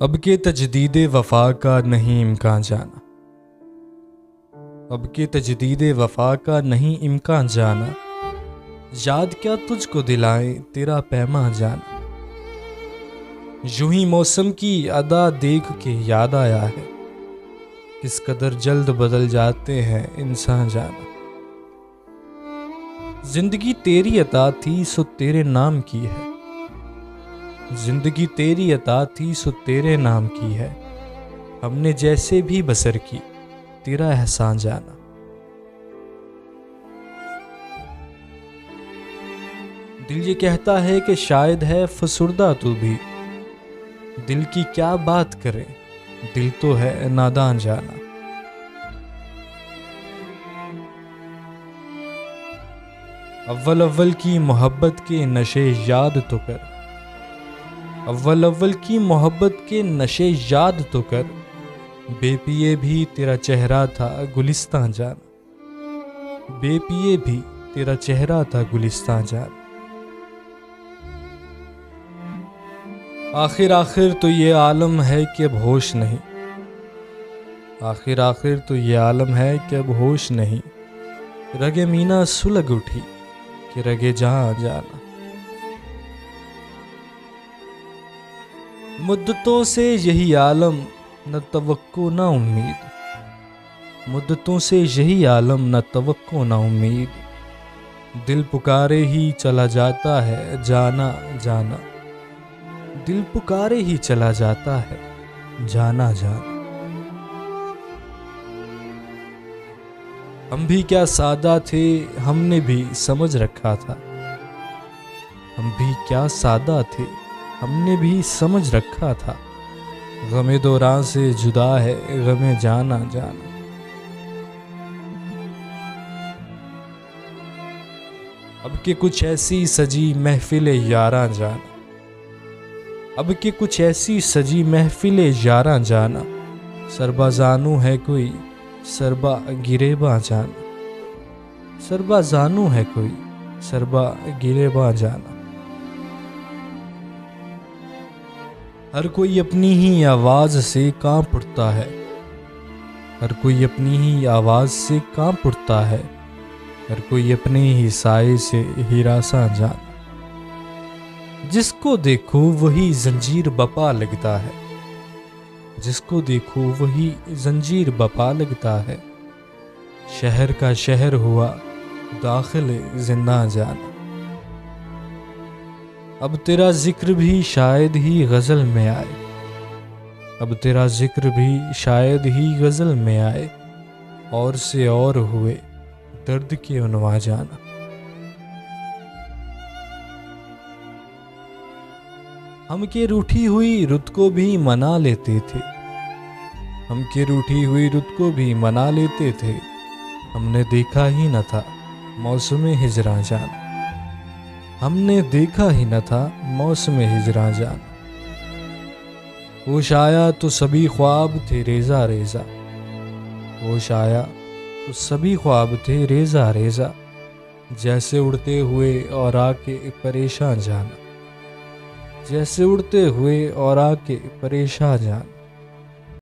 اب کے تجدید وفا کا نہیں امکان جانا، اب کے تجدید وفا کا نہیں امکان جانا، یاد کیا تجھ کو دلائیں تیرا پیماں جانا۔ یوں ہی موسم کی ادا دیکھ کے یاد آیا ہے، کس قدر جلد بدل جاتے ہیں انسان جانا۔ زندگی تیری عطا تھی سو تیرے نام کی ہے، زندگی تیری عطا تھی سو تیرے نام کی ہے، ہم نے جیسے بھی بسر کی تیرا احسان جانا۔ دل یہ کہتا ہے کہ شاید ہے فسردہ تو بھی، دل کی کیا بات کرے دل تو ہے نادان جانا۔ اول اول کی محبت کے نشے یاد تو کر، اول اول کی محبت کے نشے یاد تو کر، بے پیے بھی تیرا چہرہ تھا گلستان جانا، بے پیے بھی تیرا چہرہ تھا گلستان جانا۔ آخر آخر تو یہ عالم ہے کہ اب ہوش نہیں، آخر آخر تو یہ عالم ہے کہ اب ہوش نہیں، رگ مینا سلگ اٹھی کہ رگ جہاں جانا۔ مدتوں سے یہی عالم نہ توقع نہ امید، مدتوں سے یہی عالم نہ توقع نہ امید، دل پکارے ہی چلا جاتا ہے جانا جانا، دل پکارے ہی چلا جاتا ہے جانا جانا۔ ہم بھی کیا سادہ تھے ہم نے بھی سمجھ رکھا تھا، ہم بھی کیا سادہ تھے ہم نے بھی سمجھ رکھا تھا، غم دوران سے جدا ہے غم جانا جانا۔ اب کہ کچھ ایسی سجی محفل یاراں جانا، اب کہ کچھ ایسی سجی محفل یاراں جانا، سربا زانو ہے کوئی سربا گریباں جانا، سربا زانو ہے کوئی سربا گریباں جانا۔ ہر کوئی اپنی ہی آواز سے کانپ اٹھتا ہے، ہر کوئی اپنی ہی آواز سے کانپ اٹھتا ہے، ہر کوئی اپنے ہی سائے سے ہراساں جانا۔ جس کو دیکھو وہی زنجیر بپا لگتا ہے، جس کو دیکھو وہی زنجیر بپا لگتا ہے، شہر کا شہر ہوا داخل زنداں جانا۔ اب تیرا ذکر بھی شاید ہی غزل میں آئے، اب تیرا ذکر بھی شاید ہی غزل میں آئے، اور سے اور ہوئے درد کے عنواں جانا۔ ہم کے روٹھی ہوئی رت کو بھی منا لیتے تھے، ہم کے روٹھی ہوئی رت کو بھی منا لیتے تھے، ہم نے دیکھا ہی نہ تھا موسم ہجراں جانا، ہم نے دیکھا ہی نہ تھا موسم ہجراں جانا۔ ہوش آیا تو سبھی خواب تھے ریزہ ریزہ، ہوش آیا تو سبھی خواب تھے ریزہ ریزہ، جیسے اڑتے ہوئے اور آ کے پریشان جانا، جیسے اڑتے ہوئے اور آ کے پریشان جانا۔